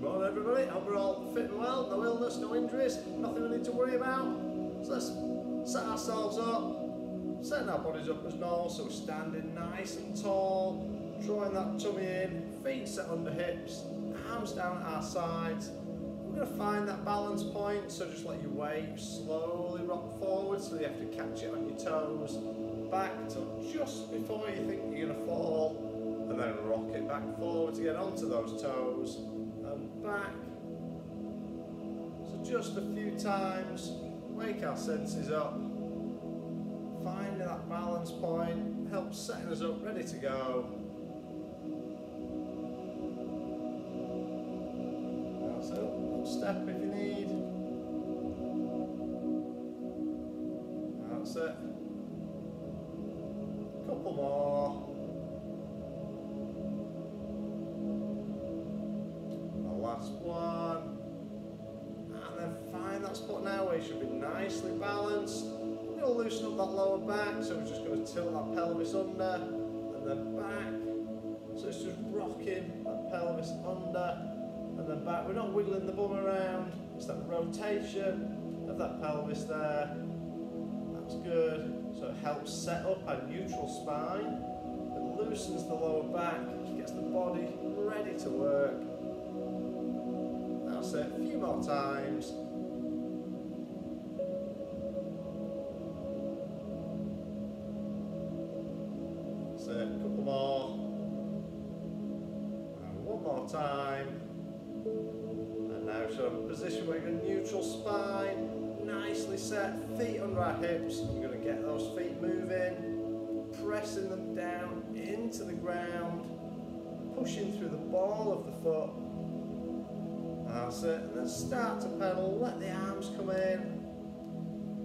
Good morning everybody, hope we're all fit and well, no illness, no injuries, nothing we need to worry about. So let's set ourselves up, setting our bodies up as normal, so we're standing nice and tall, drawing that tummy in, feet set under hips, arms down at our sides. We're going to find that balance point, so just let your weight slowly rock forward, so you have to catch it on your toes, back to just before you think you're going to fall, and then rock it back forward to get onto those toes, and back. So just a few times, wake our senses up, finding that balance point, helps setting us up, ready to go. So, step if you need. That's it. Couple more. The last one. And then find that spot now where you should be nicely balanced. We're going to loosen up that lower back, so we're just going to tilt that pelvis under and then back. So it's just rocking that pelvis under and then back. We're not wiggling the bum around, it's that rotation of that pelvis there. That's good. So it helps set up our neutral spine. It loosens the lower back, gets the body ready to work. That's it, a few more times. That's it, a couple more. And one more time. And now so in a position where you're in neutral spine, nicely set, feet under our hips. We're going to get those feet moving, pressing them down into the ground, pushing through the ball of the foot. That's it, and then start to pedal, let the arms come in.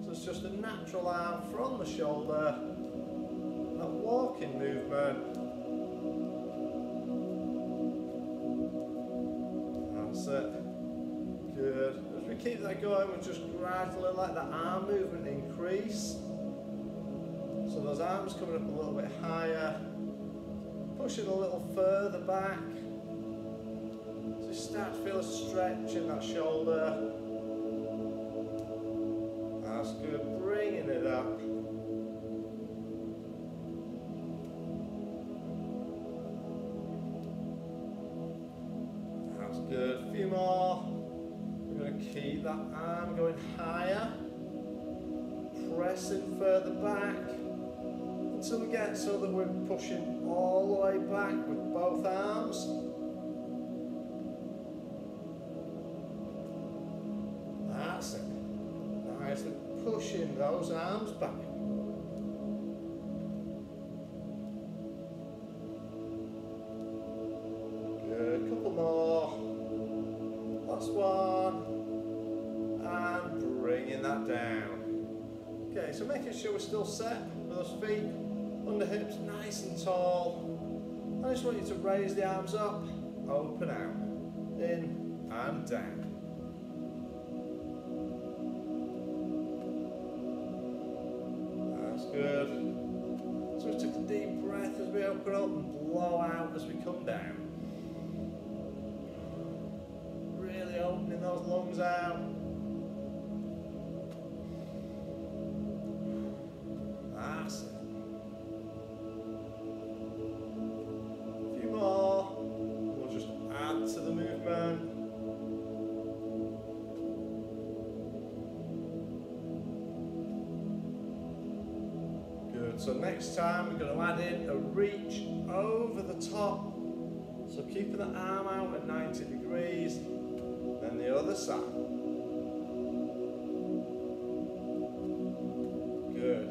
So it's just a natural arm from the shoulder, that walking movement. That's it. Good. As we keep that going, we'll just gradually let that arm movement increase. So those arms coming up a little bit higher, pushing a little further back. So you start to feel a stretch in that shoulder. That's good. Bringing it up. That's good. A few more. We're going to keep that arm going higher, pressing further back until we get so that we're pushing all the way back with both arms. That's it. Nicely pushing those arms back. Good, couple more. Last one, and bringing that down. Okay, so making sure we're still set with those feet under hips, nice and tall. I just want you to raise the arms up, open out, in and down. That's good. So we took a deep breath as we open up and blow out as we come down. Opening those lungs out. That's it. A few more. We'll just add to the movement. Good. So next time we're going to add in a reach over the top. So keeping the arm out at 90 degrees. And the other side. Good.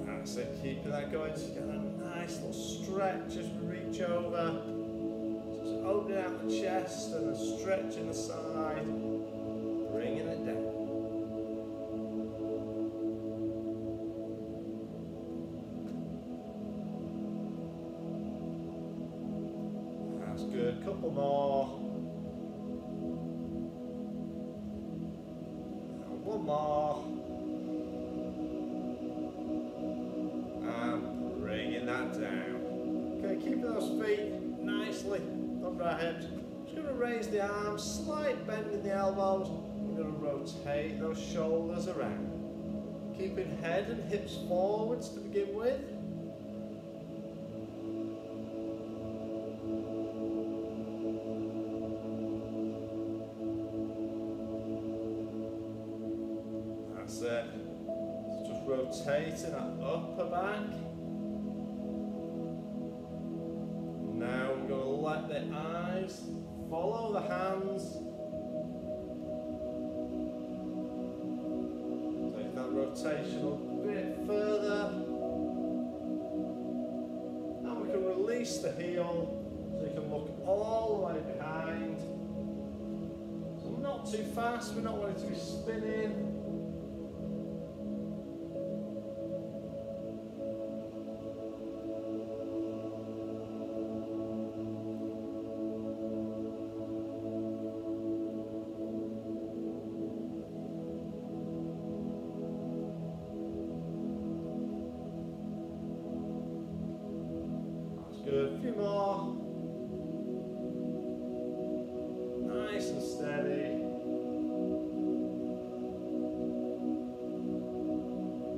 That's it, keeping that going so you get a nice little stretch as we reach over. Just opening out the chest and then stretching the side, bringing it down. Good, couple more. And one more. down. Okay, keeping those feet nicely under our hips. Just going to raise the arms, slight bend in the elbows. We're going to rotate those shoulders around. Keeping head and hips forwards to begin with. That's it. Just rotating that upper back. Now we're going to let the eyes follow the hands. Take that rotation a bit further. And we can release the heel so you can look all the way behind. So not too fast, we're not wanting to be spinning. Good, a few more. Nice and steady.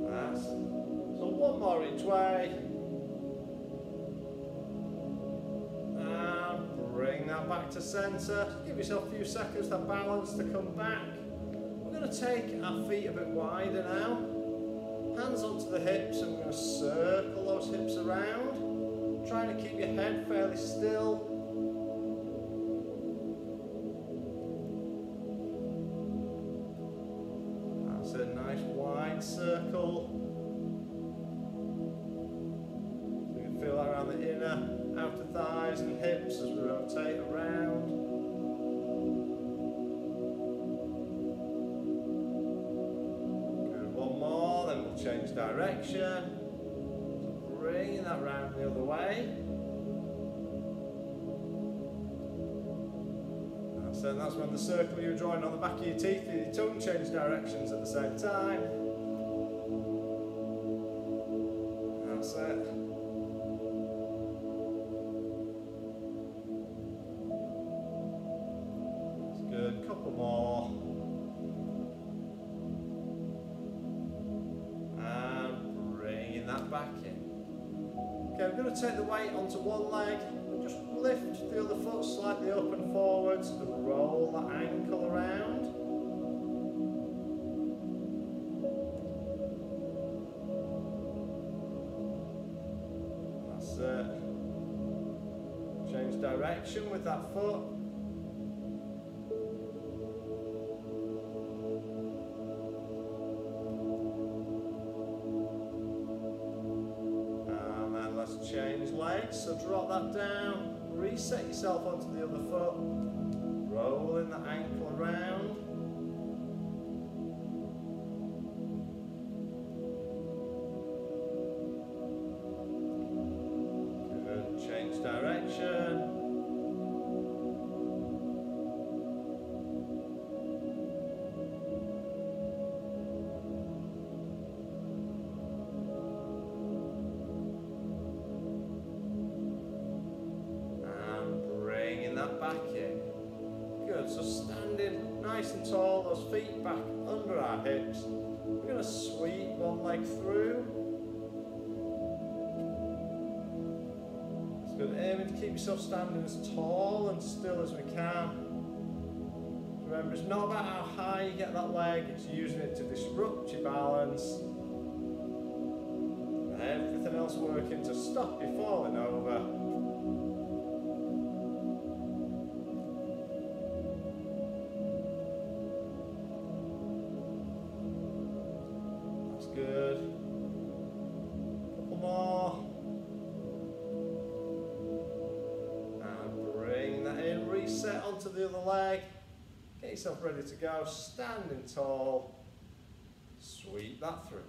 That's so one more each way. And bring that back to centre. Give yourself a few seconds for that balance to come back. We're going to take our feet a bit wider now. Hands onto the hips, and we're going to circle those hips around. Trying to keep your head fairly still. That's a nice wide circle. So you can feel that around the inner, outer thighs and hips as we rotate around. Good, one more, then we'll change direction. Bringing that round the other way. That's when the circle you're drawing on the back of your teeth and your tongue change directions at the same time. That's it. That's good. Couple more. And bringing that back in. Okay, we're going to take the weight onto one leg and just lift the other foot slightly up and forwards and roll that ankle around. That's it. Change direction with that foot. Change legs, so drop that down, reset yourself onto the other foot, rolling the ankle around. Good, change direction. Back in. Good, so standing nice and tall, those feet back under our hips. We're going to sweep one leg through. It's good, aiming to keep yourself standing as tall and still as we can. Remember, it's not about how high you get that leg, it's using it to disrupt your balance. And everything else working to stop you falling over. Good. Couple more. And bring that in. Reset onto the other leg. Get yourself ready to go. Standing tall. Sweep that through.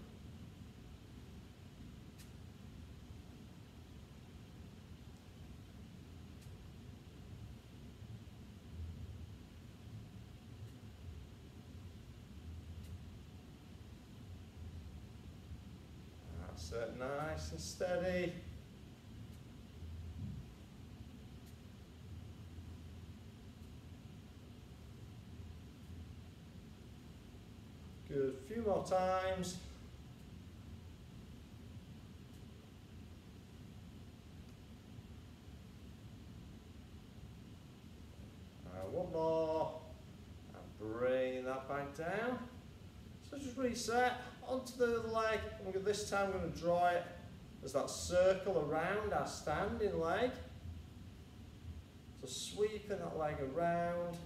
That's it, nice and steady. Good, a few more times. One more, and bring that back down. So just reset onto the other leg. This time I'm going to draw it as that circle around our standing leg. So sweeping that leg around.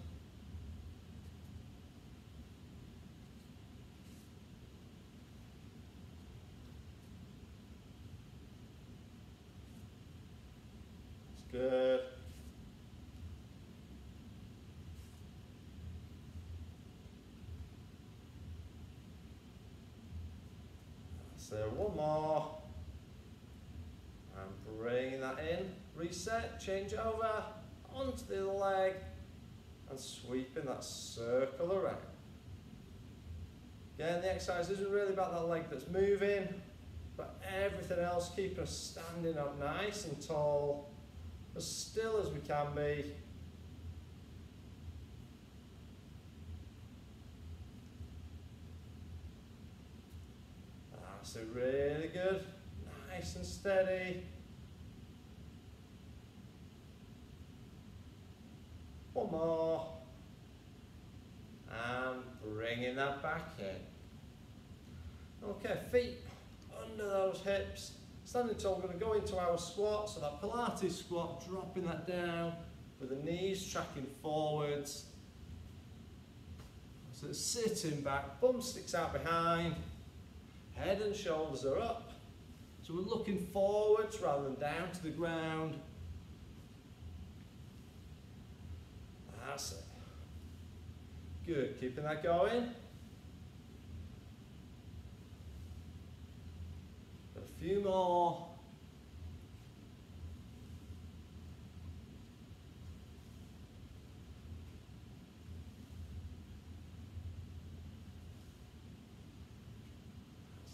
It's good. So one more, and bring that in, reset, change it over, onto the other leg, and sweeping that circle around. Again, the exercise isn't really about that leg that's moving, but everything else, keeping us standing up nice and tall, as still as we can be. So really good, nice and steady. One more, and bringing that back in. Okay, feet under those hips, standing tall. We're going to go into our squat, so that Pilates squat, dropping that down with the knees tracking forwards. So it's sitting back, bum sticks out behind. Head and shoulders are up. So we're looking forwards rather than down to the ground. That's it. Good, keeping that going. Got a few more.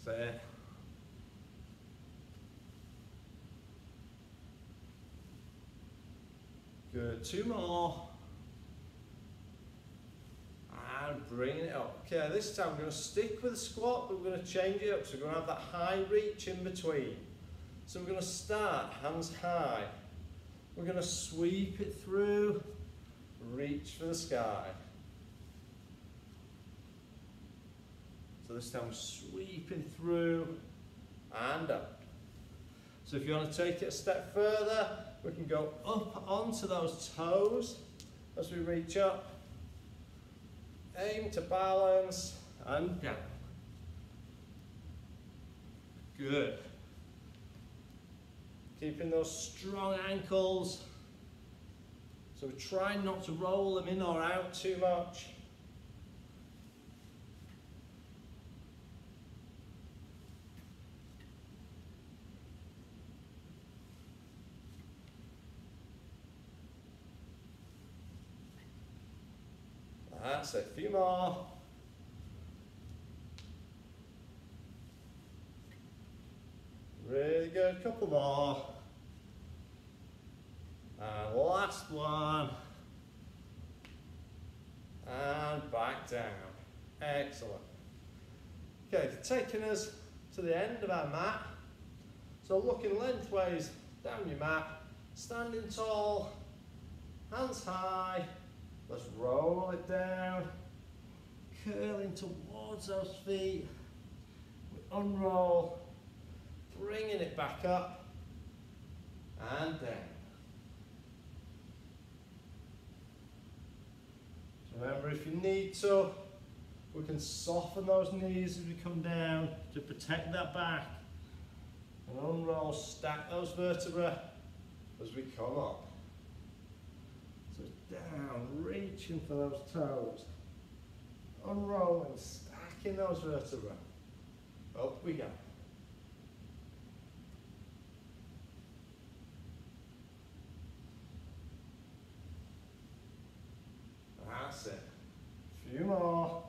There. Good, two more. And bringing it up. Okay, this time we're going to stick with the squat, but we're going to change it up. So we're going to have that high reach in between. So we're going to start hands high. We're going to sweep it through, reach for the sky. So this time we're sweeping through and up. So if you want to take it a step further, we can go up onto those toes as we reach up. Aim to balance and down. Good. Keeping those strong ankles. So we're trying not to roll them in or out too much. That's it, a few more. Really good, couple more. And last one. And back down. Excellent. Okay, taking us to the end of our mat. So looking lengthways down your mat, standing tall, hands high. Let's roll it down, curling towards those feet. We unroll, bringing it back up and down. So remember, if you need to, we can soften those knees as we come down to protect that back. And unroll, stack those vertebrae as we come up. So down, reaching for those toes. Unrolling, stacking those vertebrae. Up we go. That's it. A few more.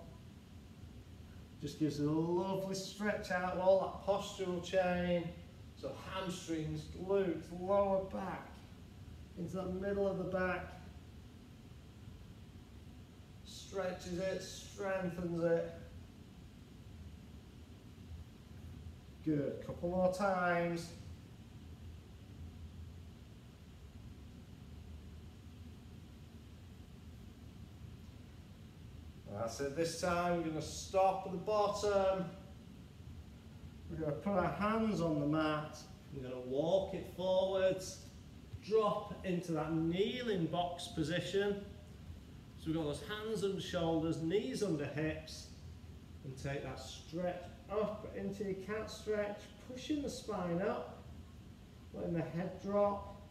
Just gives it a lovely stretch out of all that postural chain. So hamstrings, glutes, lower back, into the middle of the back. Stretches it, strengthens it. Good, couple more times. That's it, this time we're going to stop at the bottom. We're going to put our hands on the mat. We're going to walk it forwards, drop into that kneeling box position. So we've got those hands under shoulders, knees under hips, and take that stretch up into your cat stretch, pushing the spine up, letting the head drop,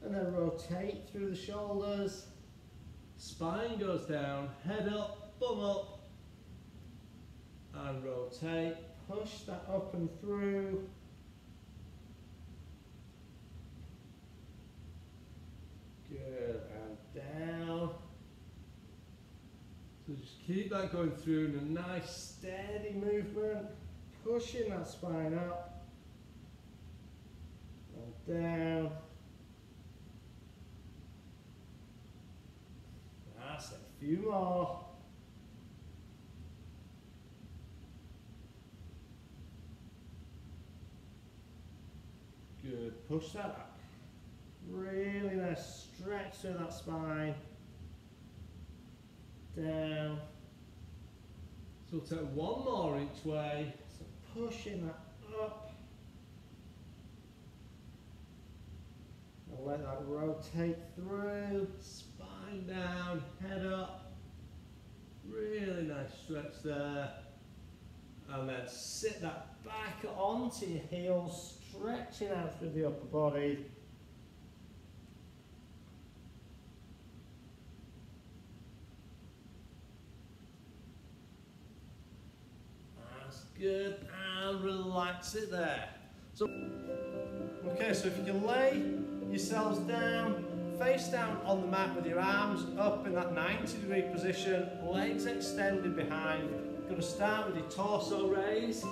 and then rotate through the shoulders. Spine goes down, head up, bum up, and rotate. Push that up and through. Good, and down. So just keep that going through in a nice steady movement, pushing that spine up and down. That's it, a few more. Good, push that up. Really nice stretch through that spine. Down. So we'll take one more each way. So pushing that up. And let that rotate through. Spine down, head up. Really nice stretch there. And then sit that back onto your heels, stretching out through the upper body. Good, and relax it there. So, okay, so if you can lay yourselves down, face down on the mat with your arms up in that 90-degree position, legs extended behind. You're going to start with your torso raise.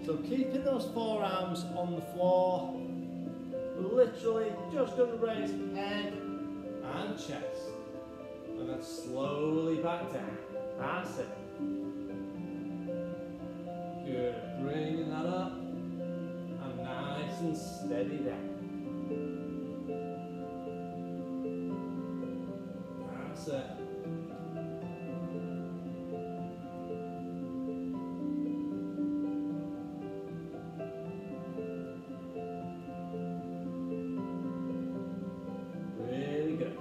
So keeping those forearms on the floor, we're literally just going to raise head and chest, and then slowly back down. That's it. Good, bringing that up and nice and steady down. That's it. Really good.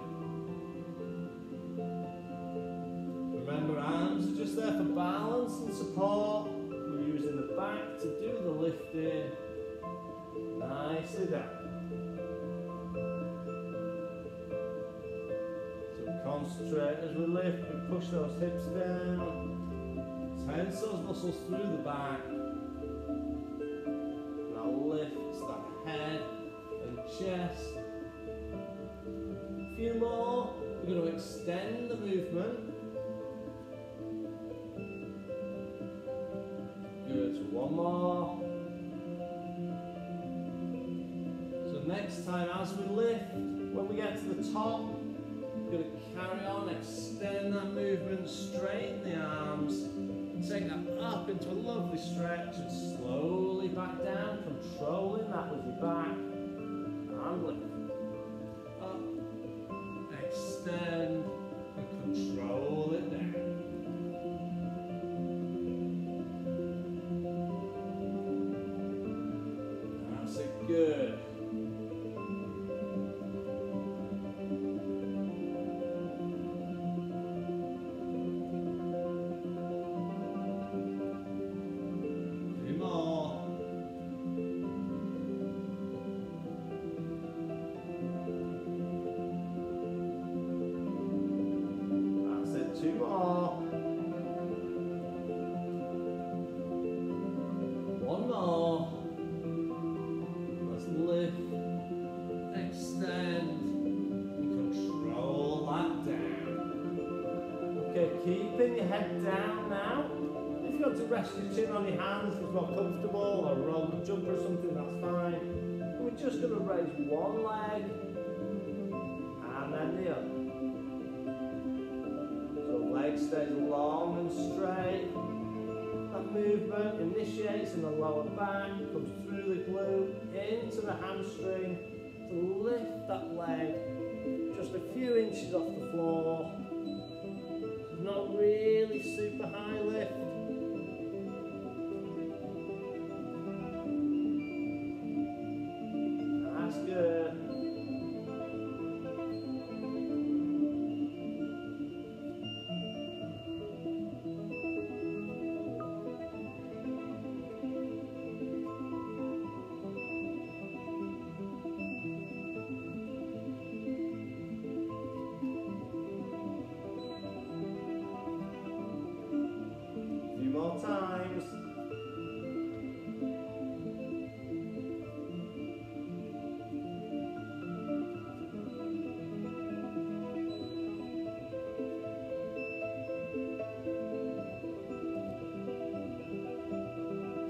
Remember, arms are just there for balance and support. We're using the back to do the lifting. Nicely down. So concentrate as we lift and push those hips down. Tense those muscles through the back. That lifts that head and chest. A few more. We're going to extend the movement. Good, so one more. So next time as we lift, when we get to the top, we're going to carry on, extend that movement, straighten the arms, and take that up into a lovely stretch and slowly back down, controlling that with your back, and lift. Up, extend, and control it down. Good. Three more. That's it, two more. One more. Lift, extend, and control that down. Okay, keeping your head down now. If you want to rest your chin on your hands, if it's more comfortable, or roll the jumper or something, that's fine. And we're just going to raise one leg, and then the other. So leg stays long and straight. That movement initiates in the lower back, comes through the glute, into the hamstring, to lift that leg just a few inches off the floor. Not really super high lift. That's good. More times.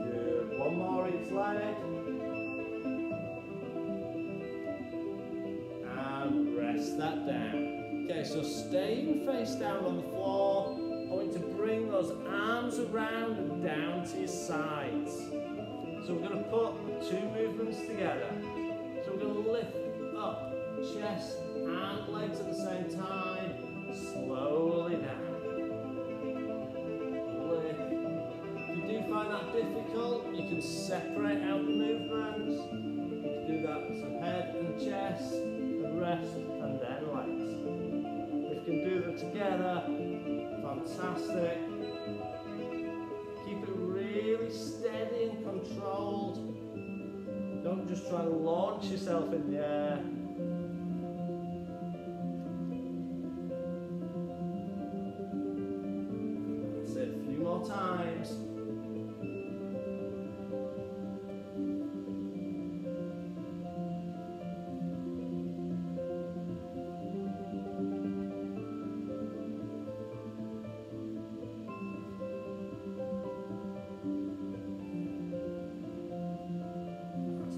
Good. One more each leg. And rest that down. Okay, so staying face down on the floor. I want you to bring those arms around and down to your sides. So we're going to put two movements together. So we're going to lift up chest and legs at the same time. Slowly down. Lift. If you do find that difficult, you can separate out the movements. You can do that so head and chest, and rest, and then legs. If you can do them together, fantastic. Keep it really steady and controlled. Don't just try to launch yourself in the air. That's it, a few more times.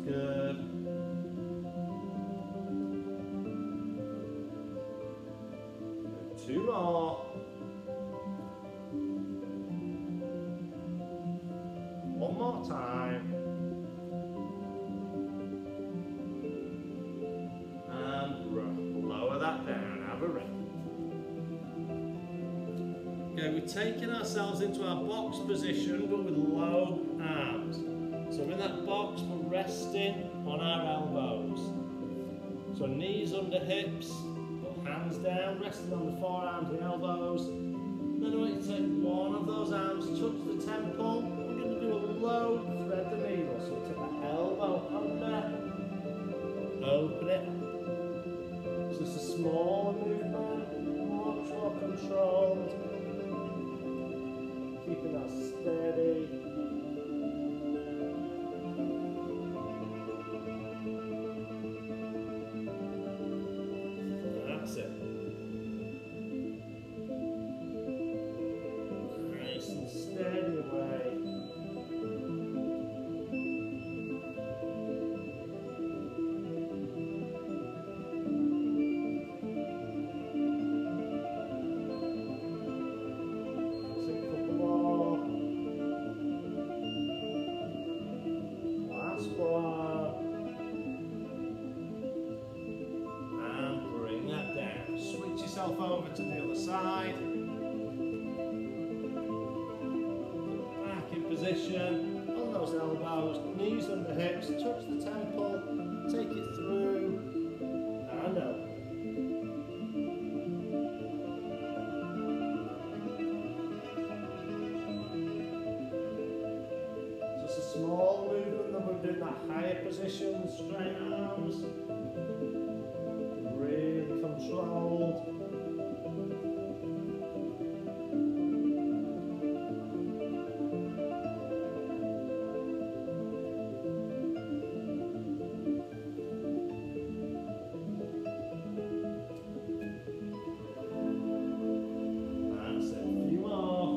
Good. Two more. One more time. And lower that down. Have a rest. Okay, we're taking ourselves into our box position, but with low arms. So in that box, we're resting on our elbows. So knees under hips, put hands down, resting on the forearms and elbows. Then I want you to take one of those arms, touch the temple. We're going to do a low thread the needle. So we take that elbow under, open it. So it's a small movement, much more controlled. Keeping that steady. That's it. Nice and steady away. That's it, couple more. Last one. Switch yourself over to the other side. Back in position on those elbows, knees under hips, touch the temple, take it through, and up. Just a small movement that we're doing that higher position, straight arms. Really controlled. That's it, a few more.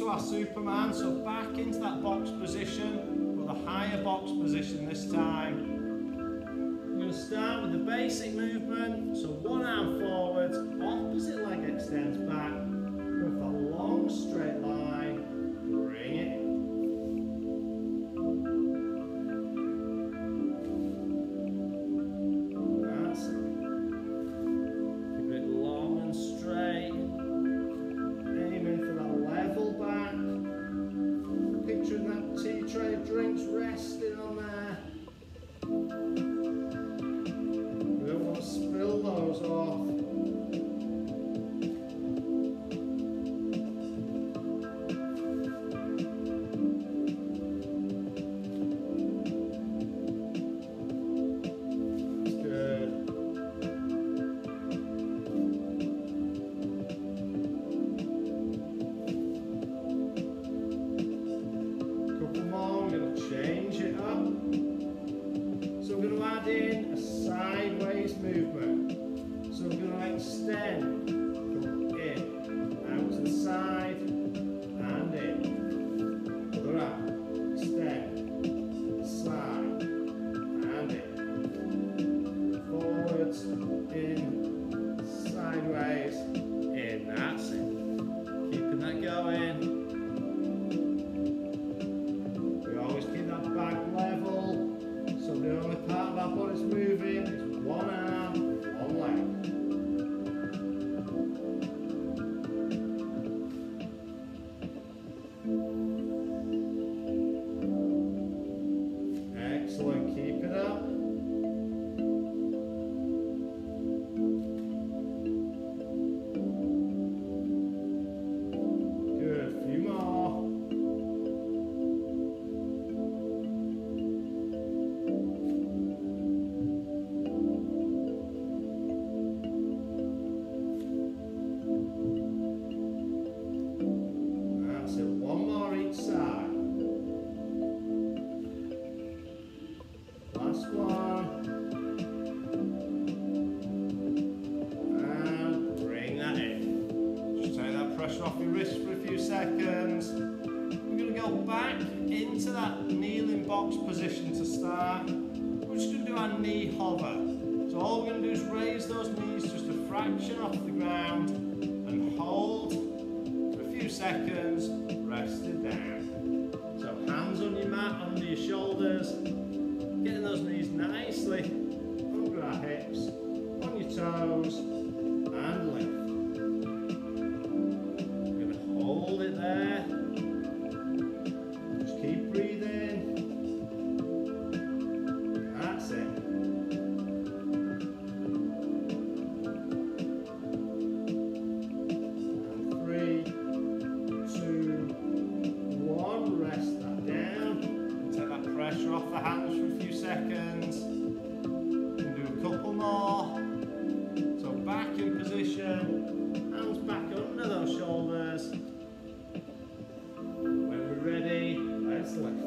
into our Superman, so back into that box position, but the higher box position this time. We're going to start with the basic movement, so one arm forwards, opposite leg extends back, with a long straight line, bring it. That's it. Keep it long and straight, aiming for that level back, picturing that tea tray of drinks resting on there. Spill those off. That's good. Couple more, we're going to change it up. So we're going to add in a sideways movement. So we're going to extend, come in, out to the side, and in. Other arm, extend, side, and in. Forwards, in, sideways, in. That's it. Keeping that going. We always keep that back level. So the only part of our body's moving is one arm, one leg. Excellent, keep it up. Good, a few more. Last one. And bring that in. Just take that pressure off your wrist for a few seconds. We're going to go back into that kneeling box position to start. We're just going to do our knee hover. So all we're going to do is raise those knees just a fraction off the ground and hold for a few seconds, rested down. So hands on your mat, under your shoulders. Getting those knees nicely under our hips, on your toes, and lift. We're going to hold it there. Just keep breathing. That's it. And 3, 2, 1. Rest that down. Take that pressure off the hands for a few seconds. And do a couple more. So back in position, hands back under those shoulders. When we're ready, let's lift.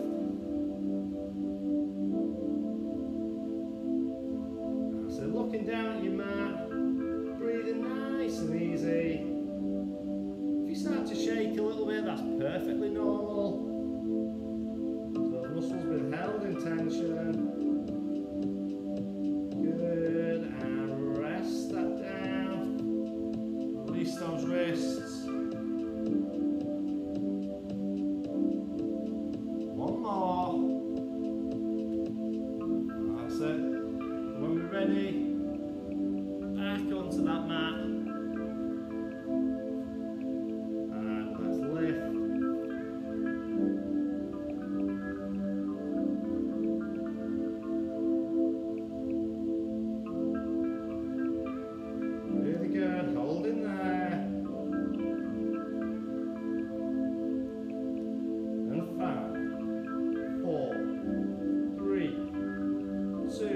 So looking down at your mat, breathing nice and easy. If you start to shake a little bit, that's perfectly normal. Muscles been held in tension. Good, and rest that down. Release those wrists. One more. That's it. When we're ready, back onto that mat. And let's lift. Hold in there. And 5, 4, 3, 2,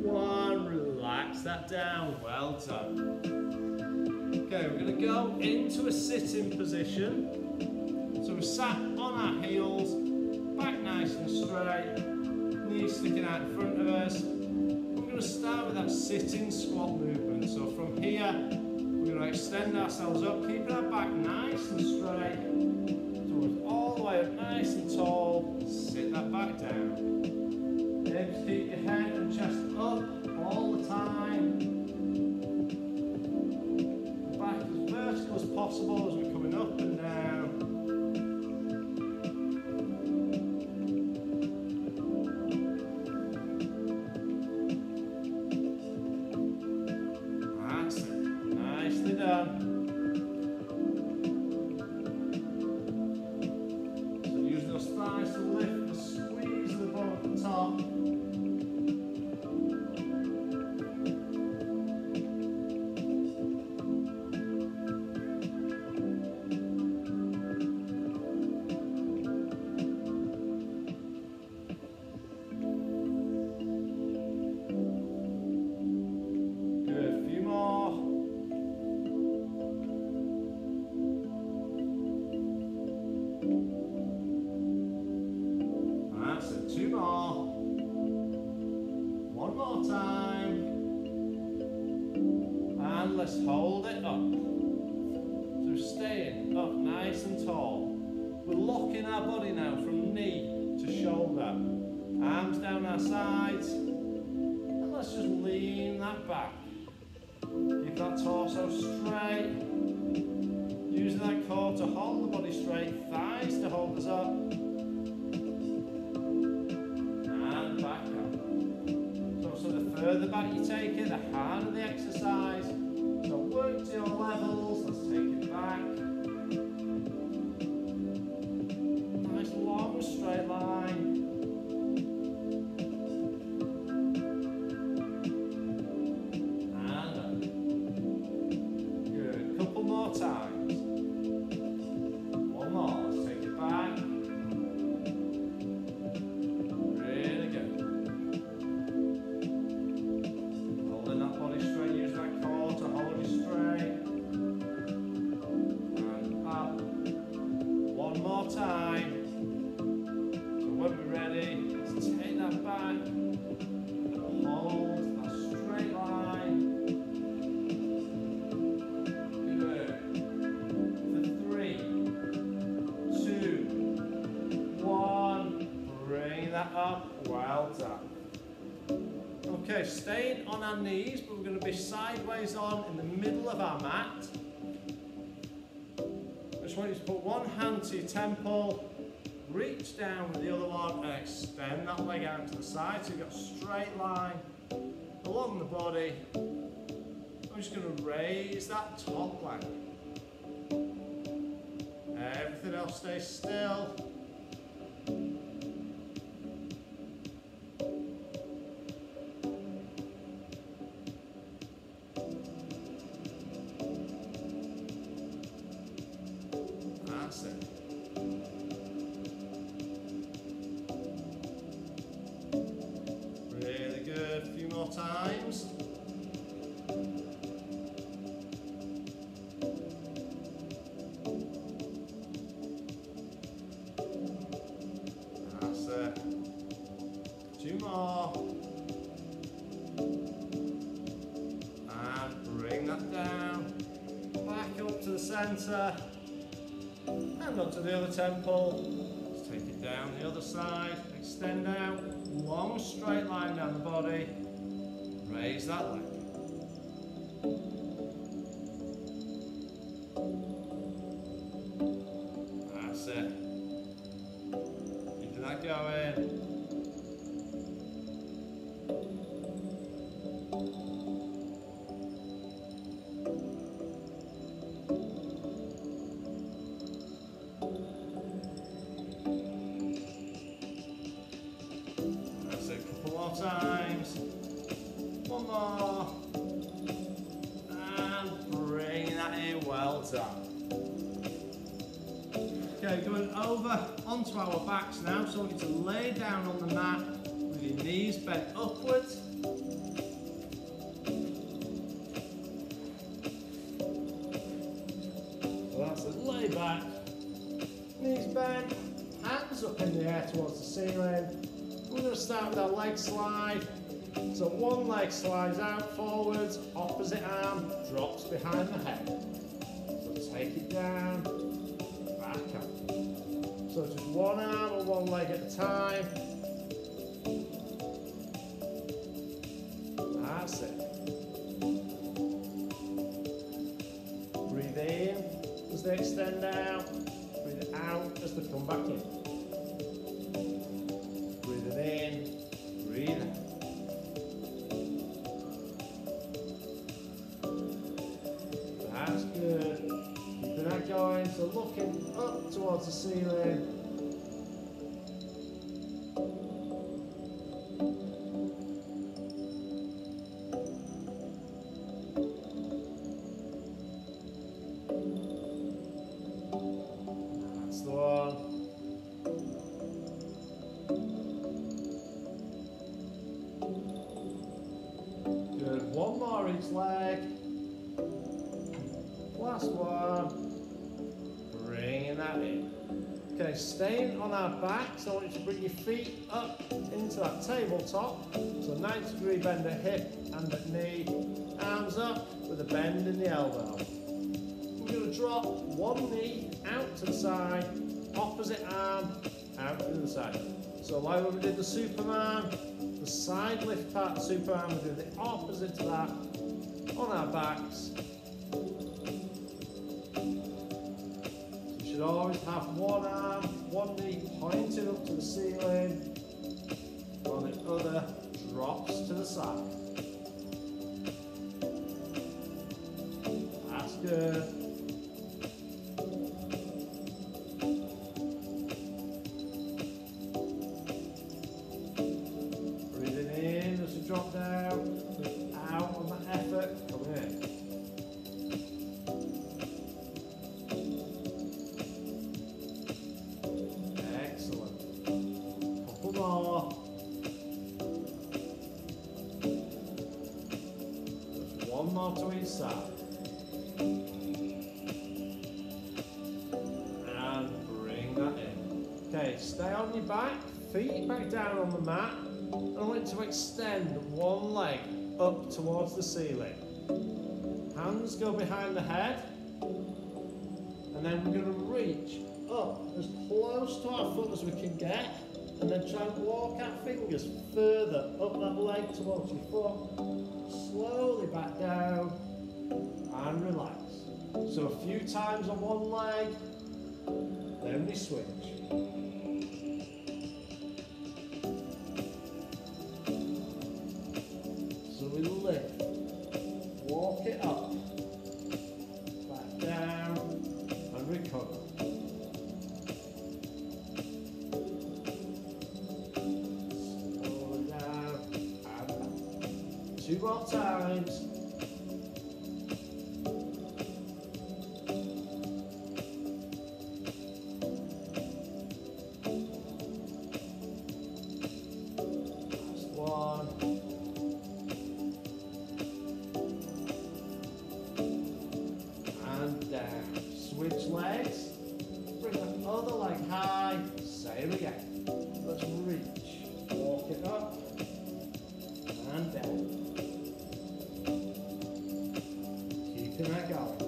1. Relax that down. Well done. Okay, we're going to go into a sitting position. So we're sat on our heels, back nice and straight, knees sticking out in front of us. We're going to start with that sitting squat movement. So from here, we're going We're going to extend ourselves up, keeping our back nice and straight. So all the way up, nice and tall. Sit that back down. Hips, keep your head and chest up all the time. Back as vertical as possible as we're coming up and down. That's it. Nicely done. So use those thighs to lift and squeeze the bum at the top. Two more. One more time. And let's hold it up. So staying up nice and tall. We're locking our body now from knee to shoulder. Arms down our sides. And let's just lean that back. Keep that torso straight. Using that core to hold the body straight. Thighs to hold us up. Further back you take it, the harder the exercise. So work to your levels, let's take it back. Nice long straight line. And up. Good, couple more times. One more, let's take it back. Time. So when we're ready, let's take that back and hold that straight line. Good. For 3, 2, 1. Bring that up. Well done. Okay, staying on our knees, but we're going to be sideways on in the middle of our mat. I want you to put one hand to your temple, reach down with the other one and extend that leg out to the side so you've got a straight line along the body. I'm just going to raise that top leg. Everything else stays still. That's it. Really good. A few more times. That's it. 2 more. And bring that down. Back up to the centre. And onto the other temple. Let's take it down the other side. Extend out. Long straight line down the body. Raise that leg. That's it. Keep that going. Times. One more. And bring that in. Well done. Okay, going over onto our backs now. So I want you to lay down on the mat with your knees bent upwards. So that's it. Lay back. Knees bent. Hands up in the air towards the ceiling. We're going to start with our leg slide. So one leg slides out forwards, opposite arm drops behind the head. So take it down, back up. So just one arm or one leg at a time. That's it. Breathe in as they extend out. Breathe out as they come back in. Breathe it in, breathe out. That's good. Keeping that going, so looking up towards the ceiling. That's the one. Good. One more each leg. Last one. Bringing that in. Okay, staying on our backs, I want you to bring your feet up into that tabletop. So 90-degree bend at hip and at knee. Arms up with a bend in the elbow. We're going to drop one knee out to the side, opposite arm out to the side. So like when we did the Superman, the side lift part of the Superman, we do the opposite to that on our backs. You should always have one arm, one knee pointing up to the ceiling, while the other drops to the side. That's good. Breathing in as you drop down, breathe out on that effort, come in. More. Just one more to each side. And bring that in. Okay, stay on your back, feet back down on the mat. And I want you to extend one leg up towards the ceiling. Hands go behind the head. And then we're going to reach up as close to our foot as we can get. And then try and walk our fingers further up that leg towards your foot. Slowly back down and relax. So a few times on one leg, then we switch. So we lift, walk it up, back down and recover. Two more times. Last one. And down. Switch legs. Bring the other leg high. Same again. Let's reach. Walk it up. And down. Keeping that going.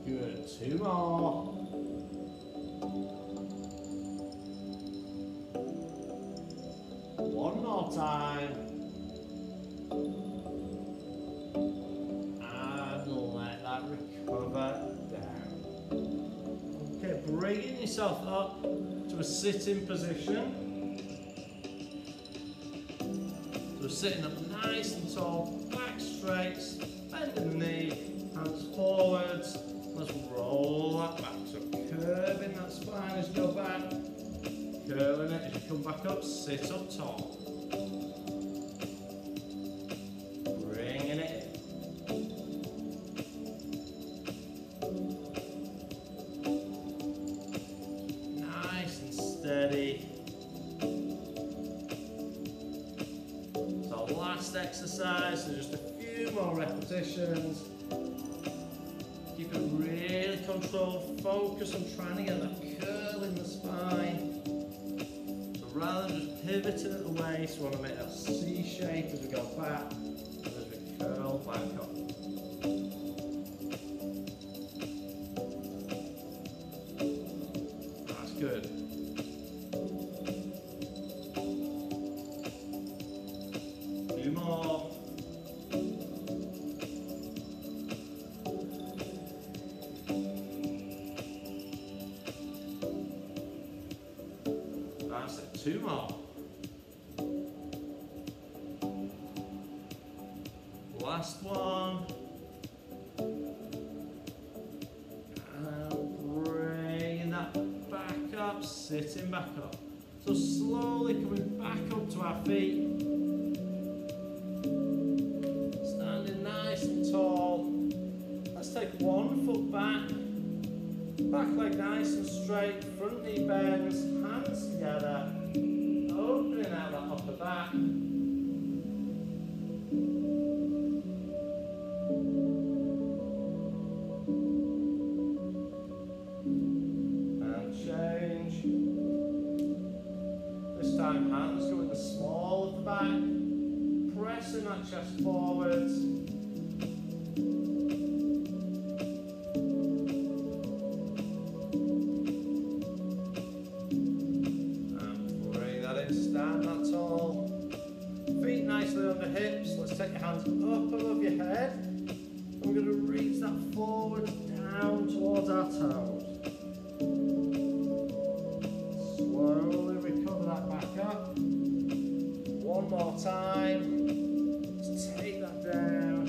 Good, two more. One more time. And let that recover down. Okay, bringing yourself up to a sitting position. So sitting up nice and tall, back straight, bending the knee, hands forwards. Let's roll that back. So curving that spine as you go back, curling it as you come back up, sit up tall. Bring steady. So last exercise, so just a few more repetitions. Keep it really controlled, focus on trying to get that curl in the spine. So rather than just pivoting at the waist, we want to make that C shape as we go back, and as we curl back up. That's good. A few more. That's it. 2 more. Last one. And bringing that back up, sitting back up. So slowly coming back up to our feet. Standing nice and tall. Let's take 1 foot back. Back leg nice and straight, front knee bends, hands together, opening out that upper back. And change. This time hands go in the small of the back, pressing that chest forwards. Stand that tall, feet nicely under hips. Let's take your hands up above your head. And we're going to reach that forward down towards our toes. Slowly recover that back up. One more time. Let's take that down.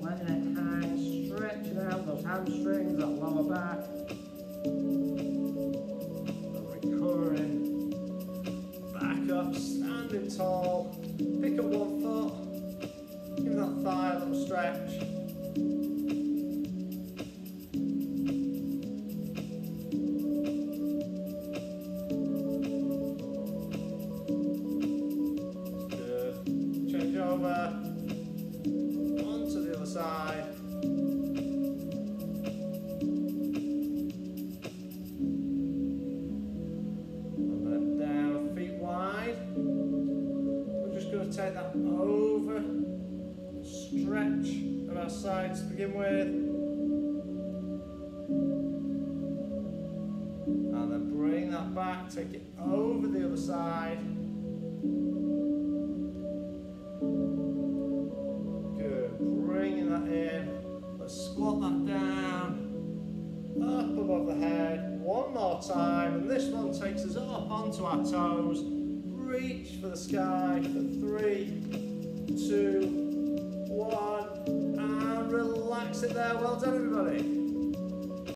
Letting it hang, stretching out those hamstrings, that lower back. Up, standing tall, pick up 1 foot, give that thigh a little stretch. Good. Change over, onto the other side. Take that over, stretch of our sides to begin with, and then bring that back, take it over the other side. Good, bringing that in, let's squat that down, up above the head, one more time, and this one takes us up onto our toes. Reach for the sky for 3, 2, 1, and relax it there. Well done, everybody.